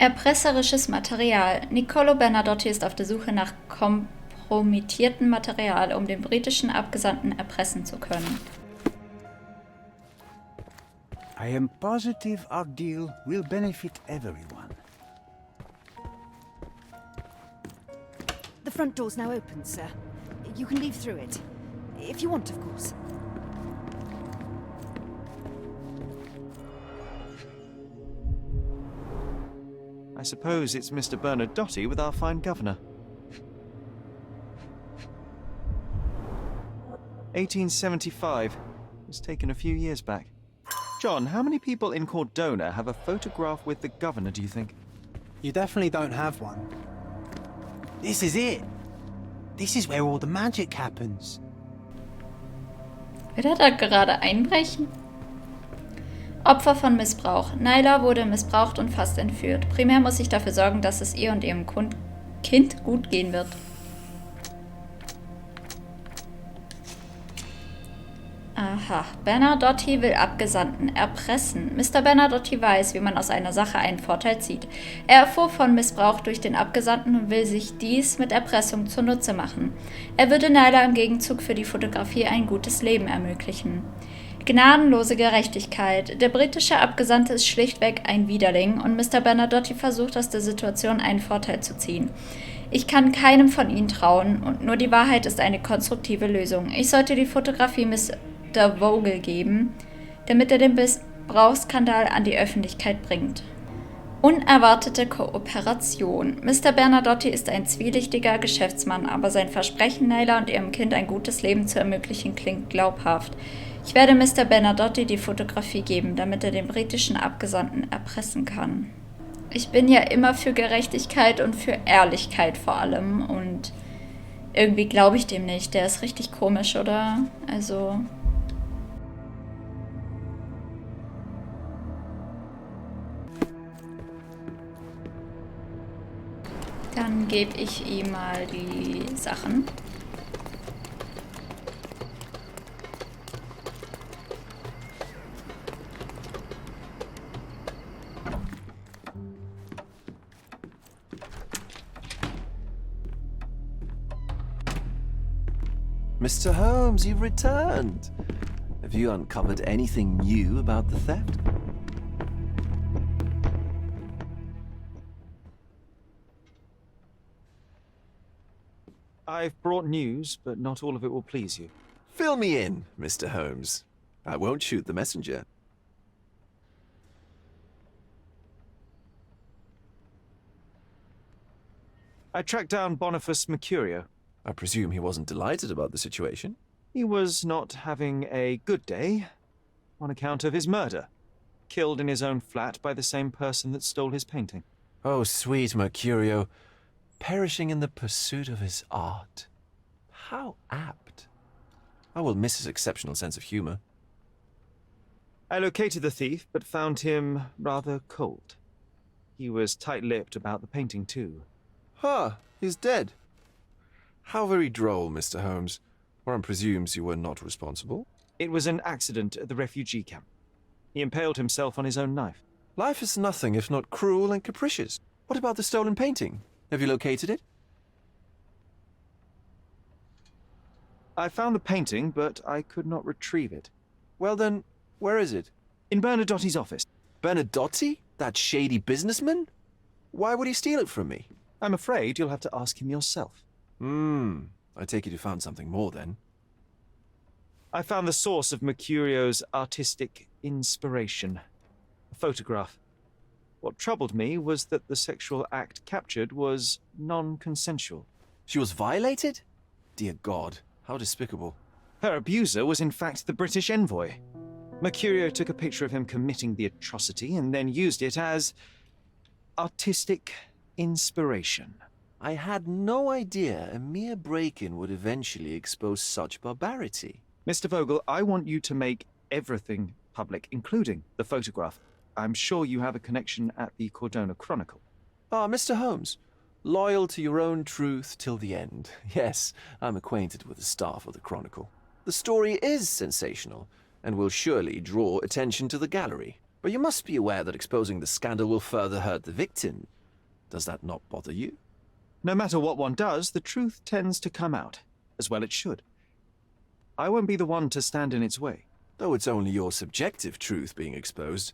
Erpresserisches Material. Niccolo Bernadotti ist auf der Suche nach kompromittiertem Material, um den britischen Abgesandten erpressen zu können. I am positive our deal will benefit everyone. The front door's now open, sir. You can leave through it. If you want, of course. I suppose it's Mr. Bernadotti with our fine governor. 1875. Was taken a few years back. John, how many people in Cordona have a photograph with the governor, do you think? You definitely don't have one. This is it. This is where all the magic happens. Will er da gerade einbrechen? Opfer von Missbrauch. Nyla wurde missbraucht und fast entführt. Primär muss ich dafür sorgen, dass es ihr und ihrem Kind gut gehen wird. Aha, Bernadotti will Abgesandten erpressen. Mr. Bernadotti weiß, wie man aus einer Sache einen Vorteil zieht. Er erfuhr von Missbrauch durch den Abgesandten und will sich dies mit Erpressung zunutze machen. Er würde Nyla im Gegenzug für die Fotografie ein gutes Leben ermöglichen. Gnadenlose Gerechtigkeit. Der britische Abgesandte ist schlichtweg ein Widerling und Mr. Bernadotti versucht aus der Situation einen Vorteil zu ziehen. Ich kann keinem von ihnen trauen und nur die Wahrheit ist eine konstruktive Lösung. Ich sollte die Fotografie Mr. Vogel geben, damit er den Missbrauchsskandal an die Öffentlichkeit bringt. Unerwartete Kooperation. Mr. Bernadotti ist ein zwielichtiger Geschäftsmann, aber sein Versprechen, Nyla und ihrem Kind ein gutes Leben zu ermöglichen, klingt glaubhaft. Ich werde Mr. Bernadotti die Fotografie geben, damit er den britischen Abgesandten erpressen kann. Ich bin ja immer für Gerechtigkeit und für Ehrlichkeit vor allem und irgendwie glaube ich dem nicht. Der ist richtig komisch, oder? Also... Dann gebe ich ihm mal die Sachen. Mr. Holmes, you've returned. Have you uncovered anything new about the theft? I've brought news, but not all of it will please you. Fill me in, Mr. Holmes. I won't shoot the messenger. I tracked down Boniface Mercurio. I presume he wasn't delighted about the situation? He was not having a good day on account of his murder. Killed in his own flat by the same person that stole his painting. Oh, sweet Mercurio. Perishing in the pursuit of his art. How apt. I will miss his exceptional sense of humor. I located the thief, but found him rather cold. He was tight-lipped about the painting, too. He's dead. How very droll, Mr. Holmes. Warren presumes you were not responsible. It was an accident at the refugee camp. He impaled himself on his own knife. Life is nothing if not cruel and capricious. What about the stolen painting? Have you located it? I found the painting, but I could not retrieve it. Well then, where is it? In Bernadotti's office. Bernadotti? That shady businessman? Why would he steal it from me? I'm afraid you'll have to ask him yourself. I take it you found something more then. I found the source of Mercurio's artistic inspiration. A photograph. What troubled me was that the sexual act captured was non-consensual. She was violated? Dear God, how despicable. Her abuser was in fact the British envoy. Mercurio took a picture of him committing the atrocity and then used it as artistic inspiration. I had no idea a mere break-in would eventually expose such barbarity. Mr. Vogel, I want you to make everything public, including the photograph. I'm sure you have a connection at the Cordona Chronicle. Ah, Mr. Holmes. Loyal to your own truth till the end. Yes, I'm acquainted with the staff of the Chronicle. The story is sensational, and will surely draw attention to the gallery. But you must be aware that exposing the scandal will further hurt the victim. Does that not bother you? No matter what one does, the truth tends to come out, as well it should. I won't be the one to stand in its way. Though it's only your subjective truth being exposed.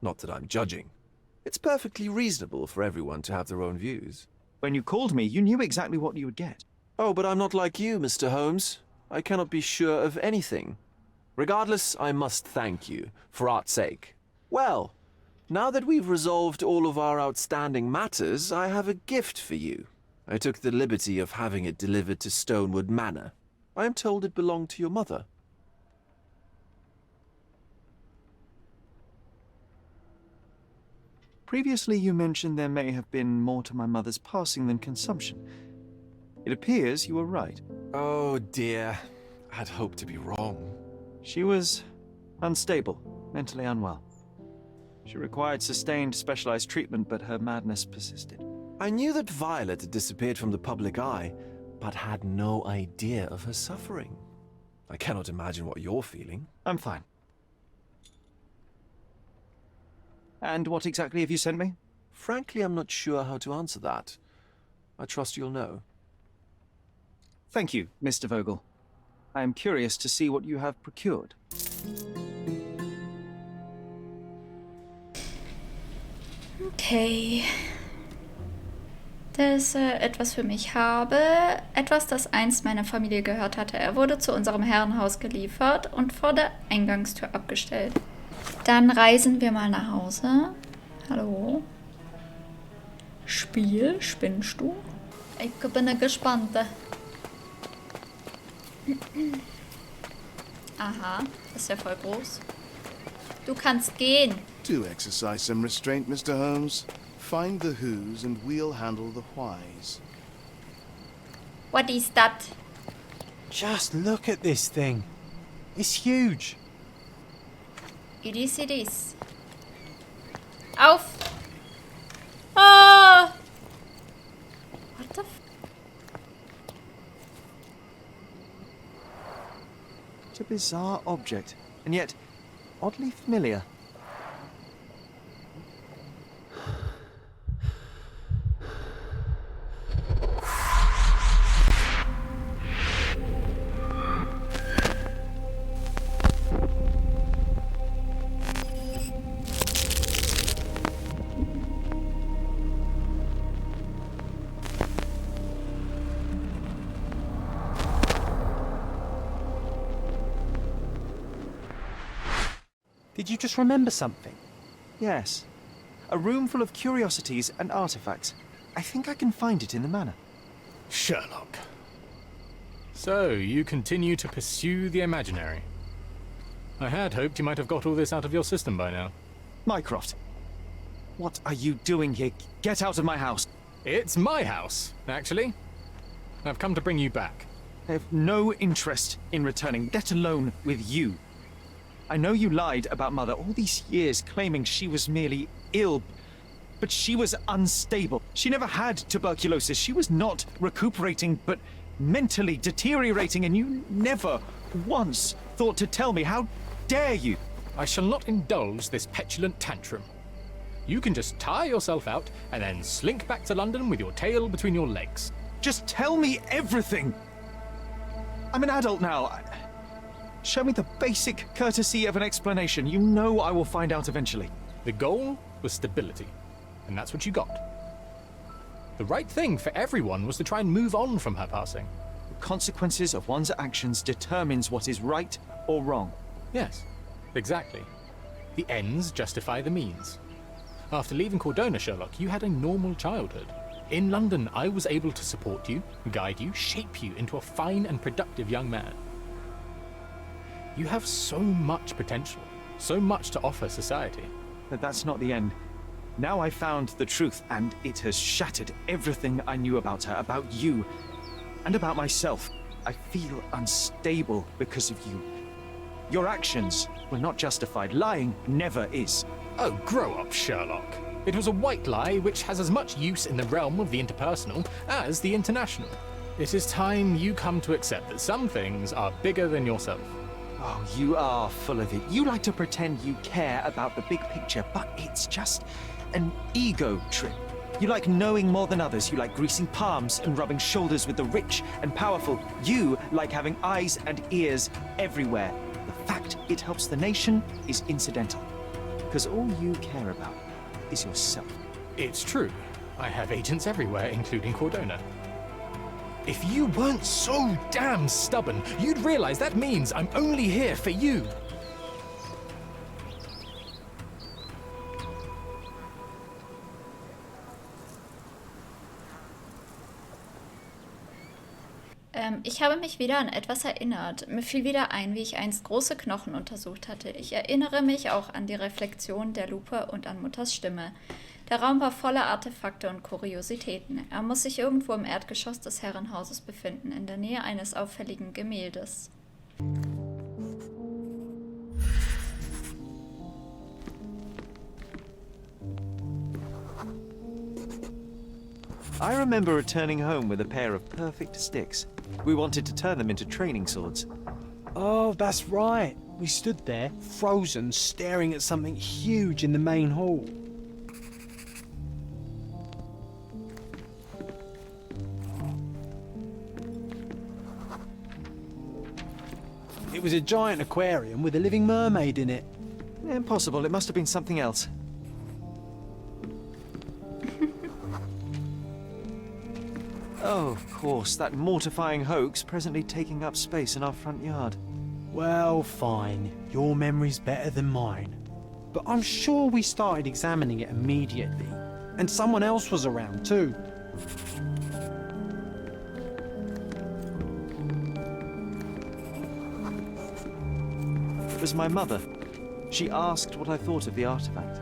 Not that I'm judging. It's perfectly reasonable for everyone to have their own views. When you called me, you knew exactly what you would get. Oh, but I'm not like you, Mr. Holmes. I cannot be sure of anything. Regardless, I must thank you, for art's sake. Well, now that we've resolved all of our outstanding matters, I have a gift for you. I took the liberty of having it delivered to Stonewood Manor. I am told it belonged to your mother. Previously, you mentioned there may have been more to my mother's passing than consumption. It appears you were right. Oh dear, I'd hoped to be wrong. She was unstable, mentally unwell. She required sustained, specialized treatment, but her madness persisted. I knew that Violet had disappeared from the public eye, but had no idea of her suffering. I cannot imagine what you're feeling. I'm fine. And what exactly have you sent me? Frankly, I'm not sure how to answer that. I trust you'll know. Thank you, Mr. Vogel. I am curious to see what you have procured. Okay. Das etwas für mich habe. Etwas, das einst meiner Familie gehört hatte. Er wurde zu unserem Herrenhaus geliefert und vor der Eingangstür abgestellt. Dann reisen wir mal nach Hause. Hallo? Spiel, spinnst du? Ich bin gespannt. Aha, das ist ja voll groß. Du kannst gehen. Do exercise some restraint, Mr. Holmes. Find the whos and we'll handle the whys. What is that? Just look at this thing. It's huge. It is, it is. Auf! Oh! What the f... It's a bizarre object, and yet oddly familiar. Did you just remember something? Yes. A room full of curiosities and artifacts. I think I can find it in the manor. Sherlock. So, you continue to pursue the imaginary. I had hoped you might have got all this out of your system by now. Mycroft, what are you doing here? Get out of my house. It's my house, actually. I've come to bring you back. I have no interest in returning, let alone with you. I know you lied about Mother all these years, claiming she was merely ill, but she was unstable. She never had tuberculosis. She was not recuperating, but mentally deteriorating, and you never once thought to tell me. How dare you? I shall not indulge this petulant tantrum. You can just tire yourself out and then slink back to London with your tail between your legs. Just tell me everything. I'm an adult now. Show me the basic courtesy of an explanation. You know I will find out eventually. The goal was stability, and that's what you got. The right thing for everyone was to try and move on from her passing. The consequences of one's actions determines what is right or wrong. Yes, exactly. The ends justify the means. After leaving Cordona, Sherlock, you had a normal childhood. In London, I was able to support you, guide you, shape you into a fine and productive young man. You have so much potential, so much to offer society. But that's not the end. Now I found the truth, and it has shattered everything I knew about her, about you, and about myself. I feel unstable because of you. Your actions were not justified. Lying never is. Oh, grow up, Sherlock. It was a white lie which has as much use in the realm of the interpersonal as the international. It is time you come to accept that some things are bigger than yourself. Oh, you are full of it. You like to pretend you care about the big picture, but it's just an ego trip. You like knowing more than others. You like greasing palms and rubbing shoulders with the rich and powerful. You like having eyes and ears everywhere. The fact it helps the nation is incidental. Because all you care about is yourself. It's true. I have agents everywhere, including Cordona. If you weren't so damn stubborn, you'd realize that means I'm only here for you. Ich habe mich wieder an etwas erinnert. Mir fiel wieder ein, wie ich einst große Knochen untersucht hatte. Ich erinnere mich auch an die Reflexion der Lupe und an Mutters Stimme. Der Raum war voller Artefakte und Kuriositäten. Er muss sich irgendwo im Erdgeschoss des Herrenhauses befinden, in der Nähe eines auffälligen Gemäldes. I remember returning home with a pair of perfect sticks. We wanted to turn them into training swords. Oh, that's right. We stood there, frozen, staring at something huge in the main hall. It was a giant aquarium with a living mermaid in it. Impossible, it must have been something else. Oh, of course, that mortifying hoax presently taking up space in our front yard. Well, fine. Your memory's better than mine. But I'm sure we started examining it immediately. And someone else was around too. It was my mother. She asked what I thought of the artifact.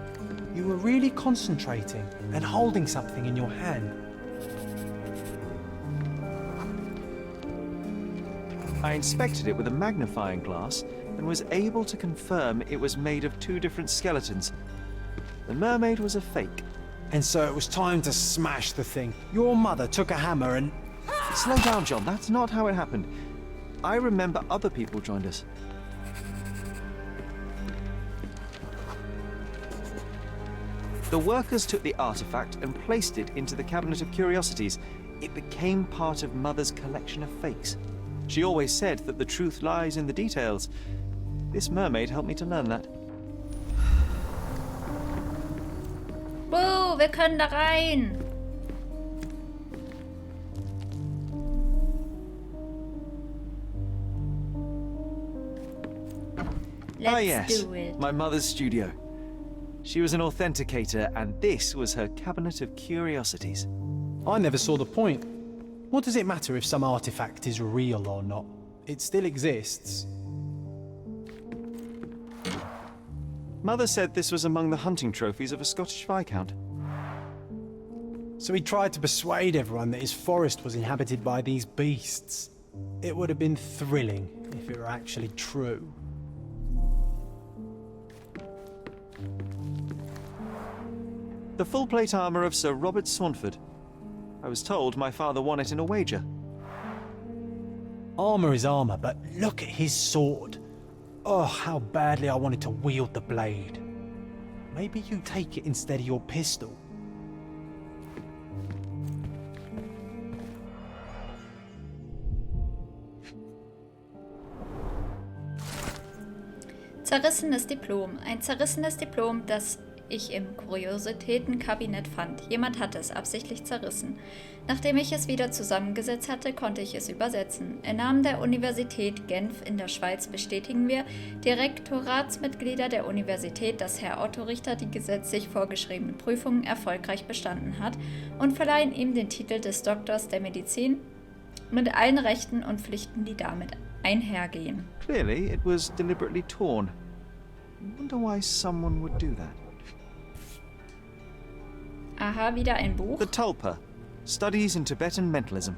You were really concentrating and holding something in your hand. I inspected it with a magnifying glass and was able to confirm it was made of two different skeletons. The mermaid was a fake. And so it was time to smash the thing. Your mother took a hammer and... Slow down, John. That's not how it happened. I remember other people joined us. The workers took the artifact and placed it into the cabinet of curiosities. It became part of Mother's collection of fakes. She always said that the truth lies in the details. This mermaid helped me to learn that. Wir können da rein! Let's do it. My mother's studio. She was an authenticator, and this was her cabinet of curiosities. I never saw the point. What does it matter if some artifact is real or not? It still exists. Mother said this was among the hunting trophies of a Scottish Viscount. So he tried to persuade everyone that his forest was inhabited by these beasts. It would have been thrilling if it were actually true. The full plate armour of Sir Robert Swanford. I was told my father won it in a wager. Armour is armour, but look at his sword. Oh, how badly I wanted to wield the blade. Maybe you take it instead of your pistol. Zerrissenes Diplom. Ein zerrissenes Diplom, das ich im Kuriositätenkabinett fand. Jemand hatte es absichtlich zerrissen. Nachdem ich es wieder zusammengesetzt hatte, konnte ich es übersetzen. Im Namen der Universität Genf in der Schweiz bestätigen wir, die Rektoratsmitglieder der Universität, dass Herr Otto Richter die gesetzlich vorgeschriebenen Prüfungen erfolgreich bestanden hat und verleihen ihm den Titel des Doktors der Medizin mit allen Rechten und Pflichten, die damit einhergehen. Clearly, it was deliberately torn. I wonder why someone would do that. Aha, wieder ein Buch. The Tulpa, Studies in Tibetan Mentalism.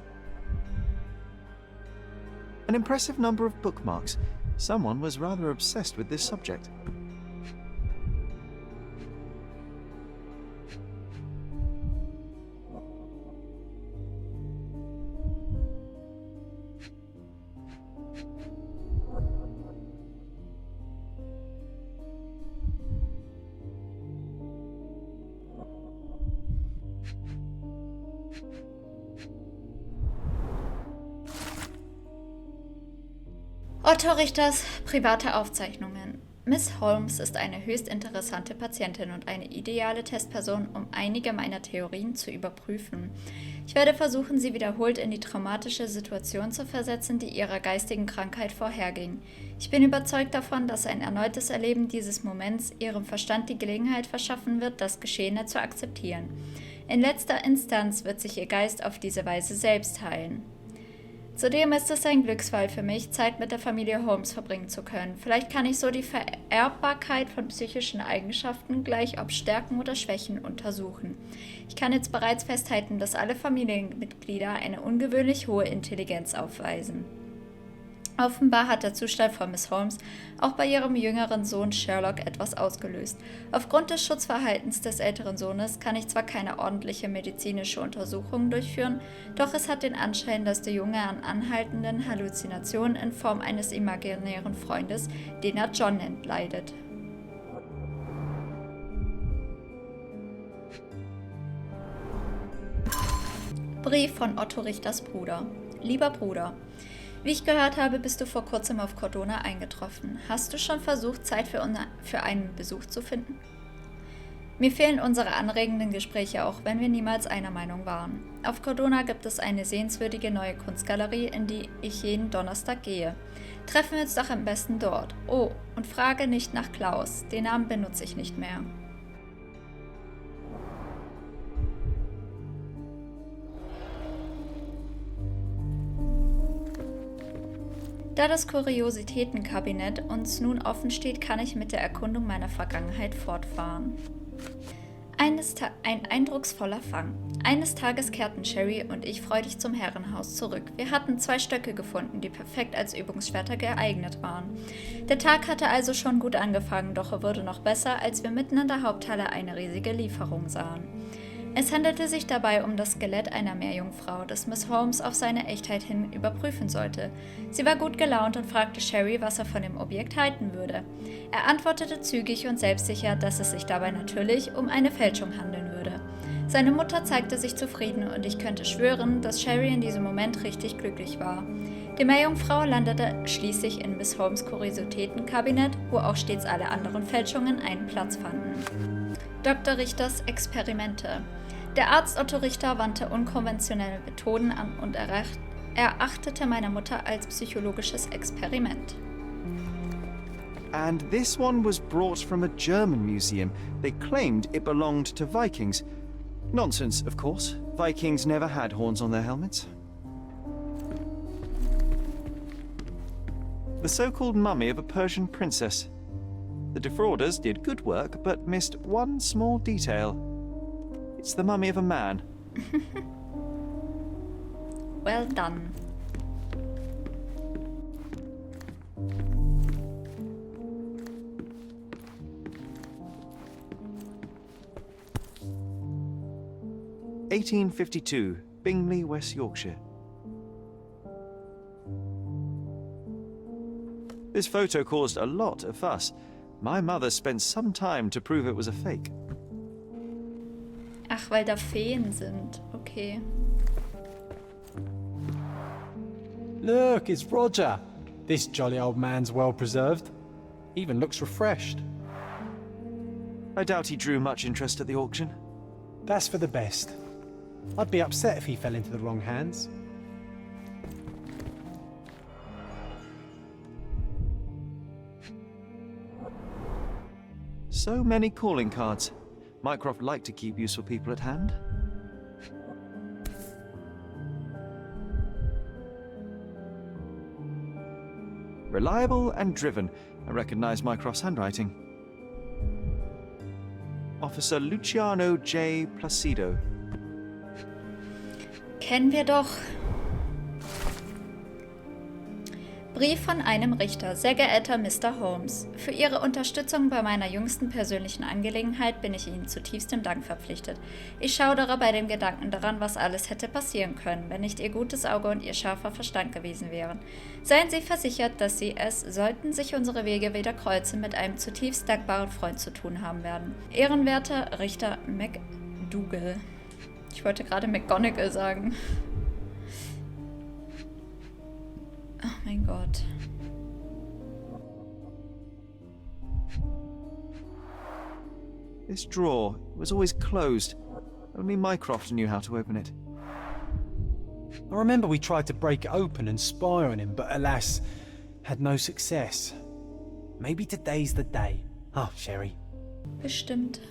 An impressive number of bookmarks. Someone was rather obsessed with this subject. Otto Richters private Aufzeichnungen. Miss Holmes ist eine höchst interessante Patientin und eine ideale Testperson, um einige meiner Theorien zu überprüfen. Ich werde versuchen, sie wiederholt in die traumatische Situation zu versetzen, die ihrer geistigen Krankheit vorherging. Ich bin überzeugt davon, dass ein erneutes Erleben dieses Moments ihrem Verstand die Gelegenheit verschaffen wird, das Geschehene zu akzeptieren. In letzter Instanz wird sich ihr Geist auf diese Weise selbst heilen. Zudem ist es ein Glücksfall für mich, Zeit mit der Familie Holmes verbringen zu können. Vielleicht kann ich so die Vererbbarkeit von psychischen Eigenschaften, gleich ob Stärken oder Schwächen, untersuchen. Ich kann jetzt bereits festhalten, dass alle Familienmitglieder eine ungewöhnlich hohe Intelligenz aufweisen. Offenbar hat der Zustand von Miss Holmes auch bei ihrem jüngeren Sohn Sherlock etwas ausgelöst. Aufgrund des Schutzverhaltens des älteren Sohnes kann ich zwar keine ordentliche medizinische Untersuchung durchführen, doch es hat den Anschein, dass der Junge an anhaltenden Halluzinationen in Form eines imaginären Freundes, den er John nennt, leidet. Brief von Otto Richters Bruder. Lieber Bruder, wie ich gehört habe, bist du vor kurzem auf Cordona eingetroffen. Hast du schon versucht, Zeit für einen Besuch zu finden? Mir fehlen unsere anregenden Gespräche, auch wenn wir niemals einer Meinung waren. Auf Cordona gibt es eine sehenswürdige neue Kunstgalerie, in die ich jeden Donnerstag gehe. Treffen wir uns doch am besten dort. Oh, und frage nicht nach Klaus. Den Namen benutze ich nicht mehr. Da das Kuriositätenkabinett uns nun offen steht, kann ich mit der Erkundung meiner Vergangenheit fortfahren. Ein eindrucksvoller Fang. Eines Tages kehrten Sherry und ich freudig zum Herrenhaus zurück. Wir hatten 2 Stöcke gefunden, die perfekt als Übungsschwerter geeignet waren. Der Tag hatte also schon gut angefangen, doch er wurde noch besser, als wir mitten in der Haupthalle eine riesige Lieferung sahen. Es handelte sich dabei um das Skelett einer Meerjungfrau, das Miss Holmes auf seine Echtheit hin überprüfen sollte. Sie war gut gelaunt und fragte Sherry, was er von dem Objekt halten würde. Er antwortete zügig und selbstsicher, dass es sich dabei natürlich um eine Fälschung handeln würde. Seine Mutter zeigte sich zufrieden und ich könnte schwören, dass Sherry in diesem Moment richtig glücklich war. Die Meerjungfrau landete schließlich in Miss Holmes' Kuriositätenkabinett, wo auch stets alle anderen Fälschungen einen Platz fanden. Dr. Richters Experimente. Der Arzt Otto Richter wandte unkonventionelle Methoden an und erachtete meine Mutter als psychologisches Experiment. And this one was brought from a German museum. They claimed it belonged to Vikings. Nonsense, of course. Vikings never had horns on their helmets. The so-called mummy of a Persian princess. The defrauders did good work, but missed one small detail. It's the mummy of a man. Well done. (1852), Bingley, West Yorkshire. This photo caused a lot of fuss. My mother spent some time to prove it was a fake. Ach, weil da Feen sind. Okay. Look, it's Roger. This jolly old man's well preserved. Even looks refreshed. I doubt he drew much interest at the auction. That's for the best. I'd be upset if he fell into the wrong hands. So many calling cards. Mycroft liked to keep useful people at hand. Reliable and driven. I recognize Mycroft's handwriting. Officer Luciano J. Placido. Kennen wir doch. Brief von einem Richter. Sehr geehrter Mr. Holmes, für Ihre Unterstützung bei meiner jüngsten persönlichen Angelegenheit bin ich Ihnen zutiefst im Dank verpflichtet. Ich schaudere bei dem Gedanken daran, was alles hätte passieren können, wenn nicht Ihr gutes Auge und Ihr scharfer Verstand gewesen wären. Seien Sie versichert, dass Sie es, sollten sich unsere Wege wieder kreuzen, mit einem zutiefst dankbaren Freund zu tun haben werden. Ehrenwerter Richter McDougall. Ich wollte gerade McGonagall sagen. Oh mein Gott. This drawer was always closed. Only Mycroft knew how to open it. I remember we tried to break it open and spy on him, but alas, had no success. Maybe today's the day. Oh, Sherry. Bestimmt.